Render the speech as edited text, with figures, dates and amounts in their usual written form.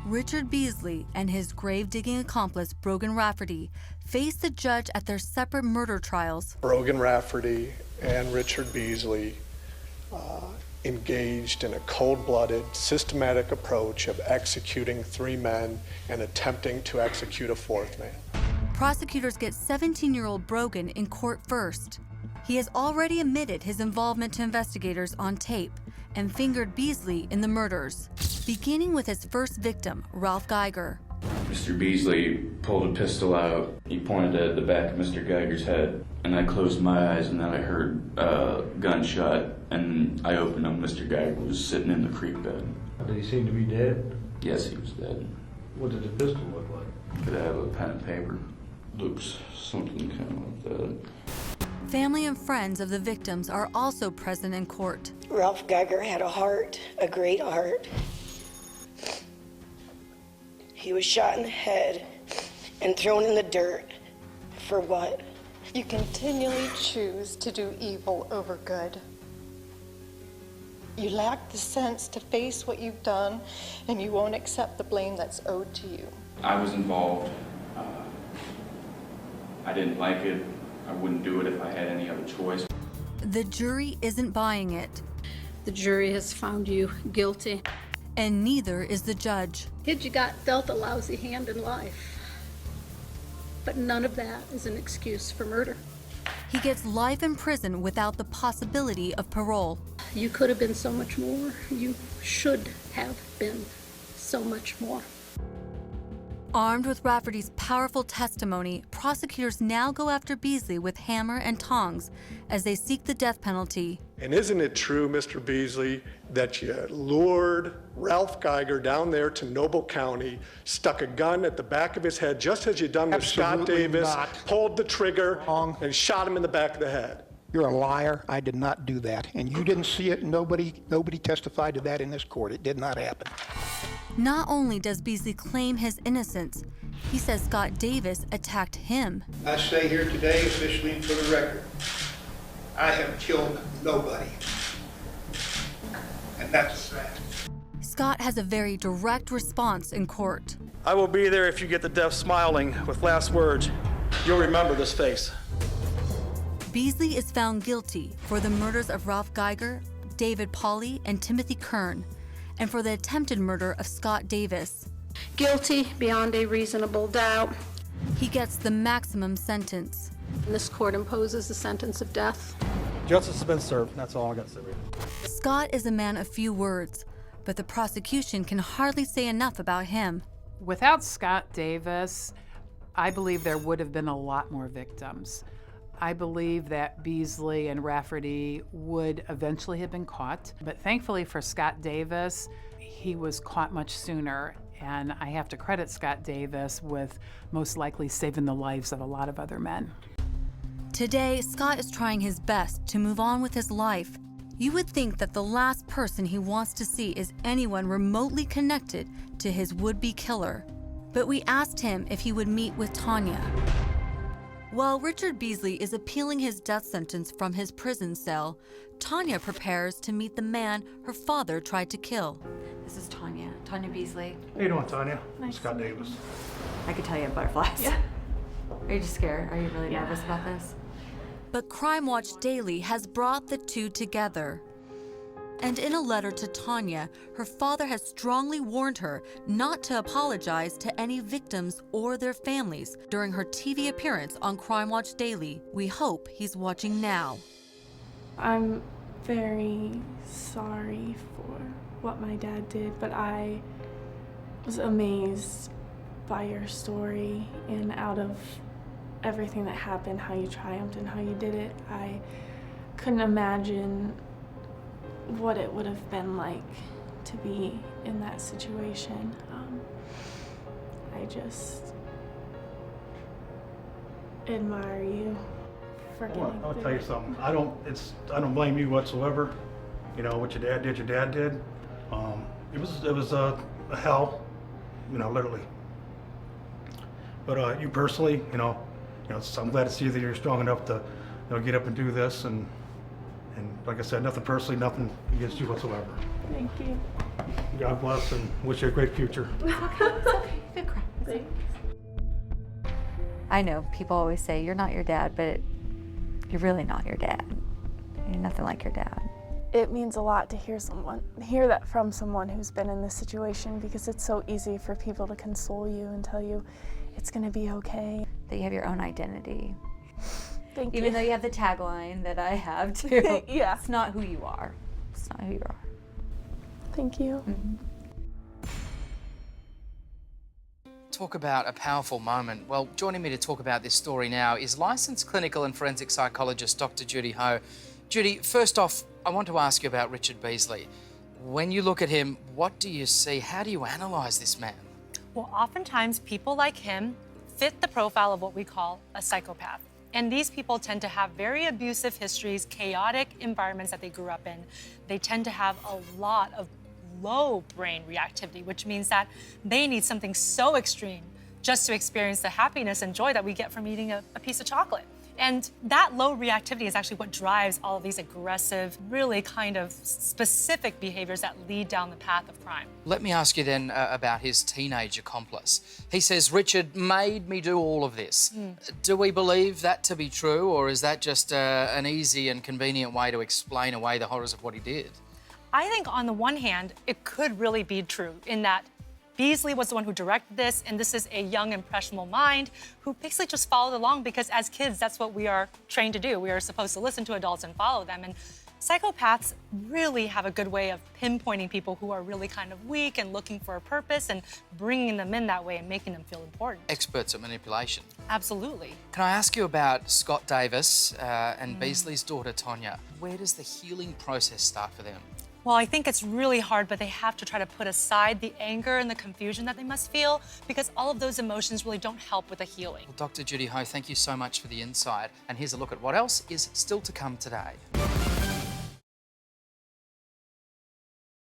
Richard Beasley and his grave-digging accomplice, Brogan Rafferty, face the judge at their separate murder trials. Brogan Rafferty and Richard Beasley engaged in a cold-blooded, systematic approach of executing 3 men and attempting to execute a 4th man. Prosecutors get 17-year-old Brogan in court first. He has already admitted his involvement to investigators on tape and fingered Beasley in the murders, beginning with his first victim, Ralph Geiger. Mr. Beasley pulled a pistol out. He pointed at the back of Mr. Geiger's head, and I closed my eyes, and then I heard a gunshot, and I opened them. Mr. Geiger was sitting in the creek bed. Did he seem to be dead? Yes, he was dead. What did the pistol look like? Could I have a pen and paper? Looks something kind of like that. Family and friends of the victims are also present in court. Ralph Geiger had a heart, a great heart. He was shot in the head and thrown in the dirt. For what? You continually choose to do evil over good. You lack the sense to face what you've done, and you won't accept the blame that's owed to you. I was involved. I didn't like it. I wouldn't do it if I had any other choice. The jury isn't buying it. The jury has found you guilty. And neither is the judge. Kid, you got dealt a lousy hand in life. But none of that is an excuse for murder. He gets life in prison without the possibility of parole. You could have been so much more. You should have been so much more. Armed with Rafferty's powerful testimony, prosecutors now go after Beasley with hammer and tongs as they seek the death penalty. And isn't it true, Mr. Beasley, that you lured Ralph Geiger down there to Noble County, stuck a gun at the back of his head, just as you done with Scott Davis, pulled the trigger, and shot him in the back of the head? You're a liar. I did not do that. And you didn't see it. Nobody testified to that in this court. It did not happen. Not only does Beasley claim his innocence, he says Scott Davis attacked him. I say here today, officially and for the record, I have killed nobody. And that's a fact. Scott has a very direct response in court. I will be there if you get the deaf smiling with last words. You'll remember this face. Beasley is found guilty for the murders of Ralph Geiger, David Pauley, and Timothy Kern, and for the attempted murder of Scott Davis. Guilty beyond a reasonable doubt. He gets the maximum sentence. This court imposes the sentence of death. Justice has been served. That's all I got to say. Scott is a man of few words, but the prosecution can hardly say enough about him. Without Scott Davis, I believe there would have been a lot more victims. I believe that Beasley and Rafferty would eventually have been caught, but thankfully for Scott Davis, he was caught much sooner, and I have to credit Scott Davis with most likely saving the lives of a lot of other men. Today, Scott is trying his best to move on with his life. You would think that the last person he wants to see is anyone remotely connected to his would-be killer, but we asked him if he would meet with Tanya. While Richard Beasley is appealing his death sentence from his prison cell, Tanya prepares to meet the man her father tried to kill. This is Tanya Beasley. How you doing, Tanya? Nice. Scott Davis. I could tell you have butterflies. Yeah. Are you just scared? Are you really nervous about this? But Crime Watch Daily has brought the two together. And in a letter to Tanya, her father has strongly warned her not to apologize to any victims or their families during her TV appearance on Crime Watch Daily. We hope he's watching now. I'm very sorry for what my dad did, but I was amazed by your story, and out of everything that happened, how you triumphed and how you did it, I couldn't imagine what it would have been like to be in that situation. I just admire you for getting Well, I'll through tell you it. something. I don't blame you whatsoever. You know what your dad did. It was a hell, literally. But you personally, so I'm glad to see that you're strong enough to, get up and do this. And like I said, nothing personally, nothing against you whatsoever. Thank you. God bless and wish you a great future. It's okay. Good cry. Thanks. I know people always say you're not your dad, but you're really not your dad. You're nothing like your dad. It means a lot to hear that from someone who's been in this situation, because it's so easy for people to console you and tell you it's gonna be okay. That you have your own identity. Thank you. Even though you have the tagline that I have too. Yeah. It's not who you are. It's not who you are. Thank you. Talk about a powerful moment. Well, joining me to talk about this story now is licensed clinical and forensic psychologist Dr. Judy Ho. Judy, first off, I want to ask you about Richard Beasley. When you look at him, what do you see? How do you analyse this man? Well, oftentimes people like him fit the profile of what we call a psychopath. And these people tend to have very abusive histories, chaotic environments that they grew up in. They tend to have a lot of low brain reactivity, which means that they need something so extreme just to experience the happiness and joy that we get from eating a piece of chocolate. And that low reactivity is actually what drives all of these aggressive, really kind of specific behaviors that lead down the path of crime. Let me ask you then about his teenage accomplice. He says, Richard made me do all of this. Do we believe that to be true, or is that just an easy and convenient way to explain away the horrors of what he did? I think on the one hand, it could really be true in that Beasley was the one who directed this, and this is a young, impressionable mind who basically just followed along because as kids, that's what we are trained to do. We are supposed to listen to adults and follow them. And psychopaths really have a good way of pinpointing people who are really kind of weak and looking for a purpose and bringing them in that way and making them feel important. Experts at manipulation. Absolutely. Can I ask you about Scott Davis and Beasley's daughter, Tonya? Where does the healing process start for them? Well, I think it's really hard, but they have to try to put aside the anger and the confusion that they must feel because all of those emotions really don't help with the healing. Well, Dr. Judy Ho, thank you so much for the insight. And here's a look at what else is still to come today.